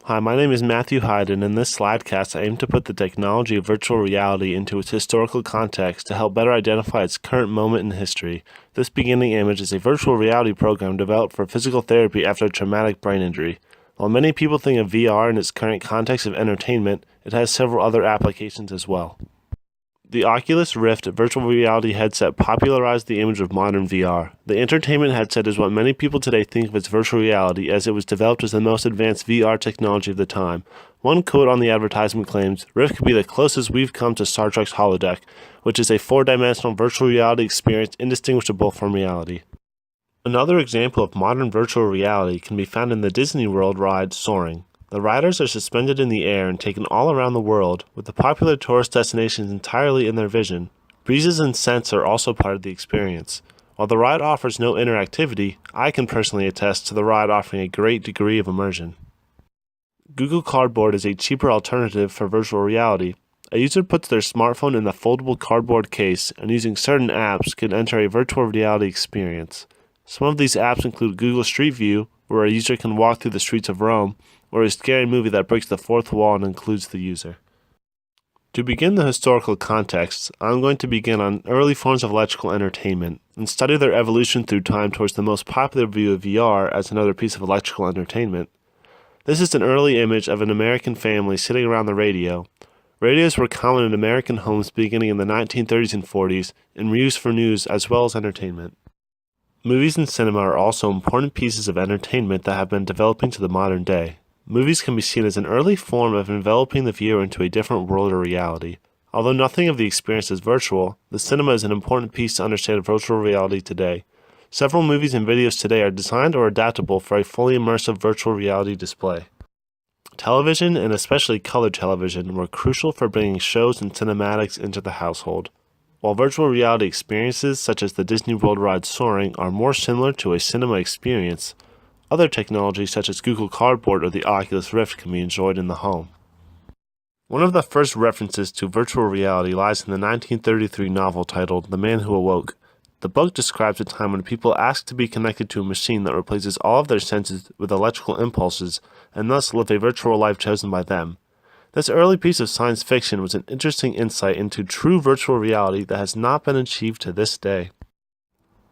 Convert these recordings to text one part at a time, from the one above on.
Hi, my name is Matthew Hyde, and in this slidecast, I aim to put the technology of virtual reality into its historical context to help better identify its current moment in history. This beginning image is a virtual reality program developed for physical therapy after a traumatic brain injury. While many people think of VR in its current context of entertainment, it has several other applications as well. The Oculus Rift virtual reality headset popularized the image of modern VR. The entertainment headset is what many people today think of as virtual reality, as it was developed as the most advanced VR technology of the time. One quote on the advertisement claims, "Rift could be the closest we've come to Star Trek's holodeck, which is a four-dimensional virtual reality experience indistinguishable from reality." Another example of modern virtual reality can be found in the Disney World ride Soaring. The riders are suspended in the air and taken all around the world, with the popular tourist destinations entirely in their vision. Breezes and scents are also part of the experience. While the ride offers no interactivity, I can personally attest to the ride offering a great degree of immersion. Google Cardboard is a cheaper alternative for virtual reality. A user puts their smartphone in the foldable cardboard case and using certain apps can enter a virtual reality experience. Some of these apps include Google Street View, where a user can walk through the streets of Rome, or a scary movie that breaks the fourth wall and includes the user. To begin the historical context, I'm going to begin on early forms of electrical entertainment and study their evolution through time towards the most popular view of VR as another piece of electrical entertainment. This is an early image of an American family sitting around the radio. Radios were common in American homes beginning in the 1930s and 40s and were used for news as well as entertainment. Movies and cinema are also important pieces of entertainment that have been developing to the modern day. Movies can be seen as an early form of enveloping the viewer into a different world or reality. Although nothing of the experience is virtual, the cinema is an important piece to understand virtual reality today. Several movies and videos today are designed or adaptable for a fully immersive virtual reality display. Television, and especially color television, were crucial for bringing shows and cinematics into the household. While virtual reality experiences such as the Disney World ride Soaring are more similar to a cinema experience, other technologies such as Google Cardboard or the Oculus Rift can be enjoyed in the home. One of the first references to virtual reality lies in the 1933 novel titled The Man Who Awoke. The book describes a time when people ask to be connected to a machine that replaces all of their senses with electrical impulses and thus live a virtual life chosen by them. This early piece of science fiction was an interesting insight into true virtual reality that has not been achieved to this day.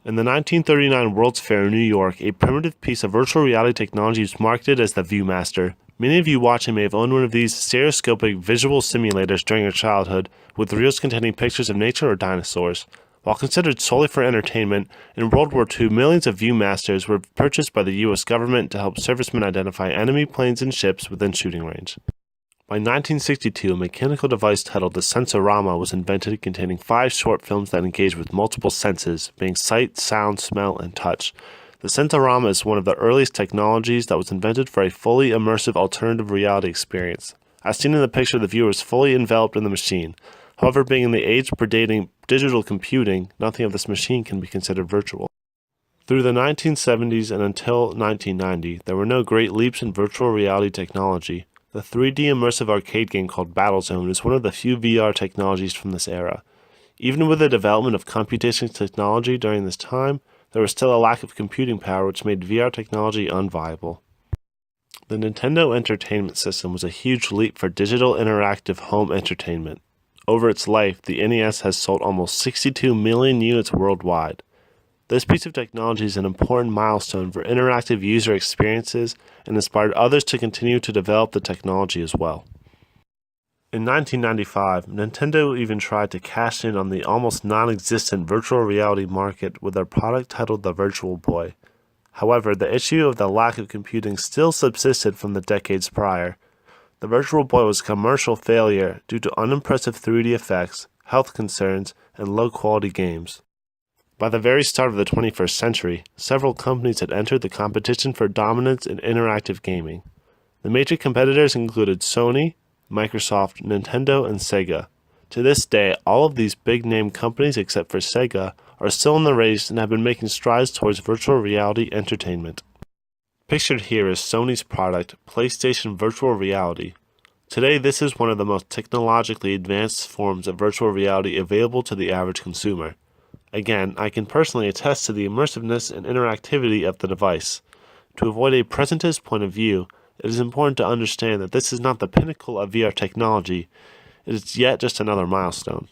In the 1939 World's Fair in New York, a primitive piece of virtual reality technology was marketed as the Viewmaster. Many of you watching may have owned one of these stereoscopic visual simulators during your childhood, with reels containing pictures of nature or dinosaurs. While considered solely for entertainment, in World War II millions of Viewmasters were purchased by the U.S. government to help servicemen identify enemy planes and ships within shooting range. By 1962, a mechanical device titled the Sensorama was invented, containing 5 short films that engage with multiple senses, being sight, sound, smell, and touch. The Sensorama is one of the earliest technologies that was invented for a fully immersive alternative reality experience. As seen in the picture, the viewer is fully enveloped in the machine. However, being in the age predating digital computing, nothing of this machine can be considered virtual. Through the 1970s and until 1990, there were no great leaps in virtual reality technology. The 3D immersive arcade game called Battlezone is one of the few VR technologies from this era. Even with the development of computational technology during this time, there was still a lack of computing power which made VR technology unviable. The Nintendo Entertainment System was a huge leap for digital interactive home entertainment. Over its life, the NES has sold almost 62 million units worldwide. This piece of technology is an important milestone for interactive user experiences and inspired others to continue to develop the technology as well. In 1995, Nintendo even tried to cash in on the almost non-existent virtual reality market with their product titled the Virtual Boy. However, the issue of the lack of computing still subsisted from the decades prior. The Virtual Boy was a commercial failure due to unimpressive 3D effects, health concerns, and low-quality games. By the very start of the 21st century, several companies had entered the competition for dominance in interactive gaming. The major competitors included Sony, Microsoft, Nintendo, and Sega. To this day, all of these big-name companies except for Sega are still in the race and have been making strides towards virtual reality entertainment. Pictured here is Sony's product, PlayStation Virtual Reality. Today, this is one of the most technologically advanced forms of virtual reality available to the average consumer. Again, I can personally attest to the immersiveness and interactivity of the device. To avoid a presentist point of view, It is important to understand that this is not the pinnacle of VR technology, it is yet just another milestone.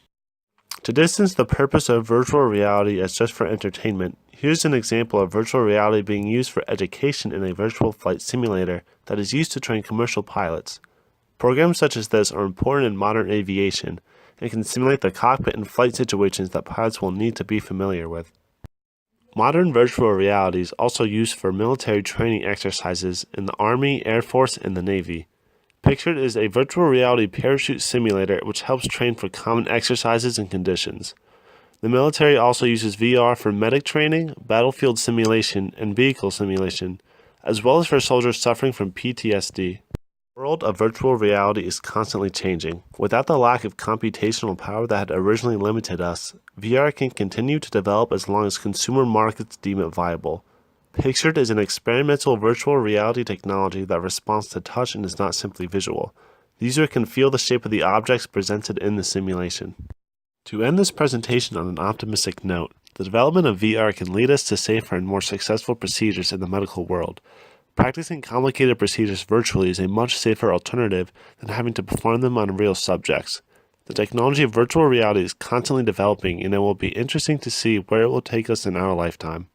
To distance the purpose of virtual reality as just for entertainment, here's an example of virtual reality being used for education in a virtual flight simulator that is used to train commercial pilots. Programs such as this are important in modern aviation and can simulate the cockpit and flight situations that pilots will need to be familiar with. Modern virtual reality is also used for military training exercises in the Army, Air Force, and the Navy. Pictured is a virtual reality parachute simulator which helps train for common exercises and conditions. The military also uses VR for medic training, battlefield simulation, and vehicle simulation, as well as for soldiers suffering from PTSD. The world of virtual reality is constantly changing. Without the lack of computational power that had originally limited us, VR can continue to develop as long as consumer markets deem it viable. Pictured is an experimental virtual reality technology that responds to touch and is not simply visual. The user can feel the shape of the objects presented in the simulation. To end this presentation on an optimistic note, the development of VR can lead us to safer and more successful procedures in the medical world. Practicing complicated procedures virtually is a much safer alternative than having to perform them on real subjects. The technology of virtual reality is constantly developing, and it will be interesting to see where it will take us in our lifetime.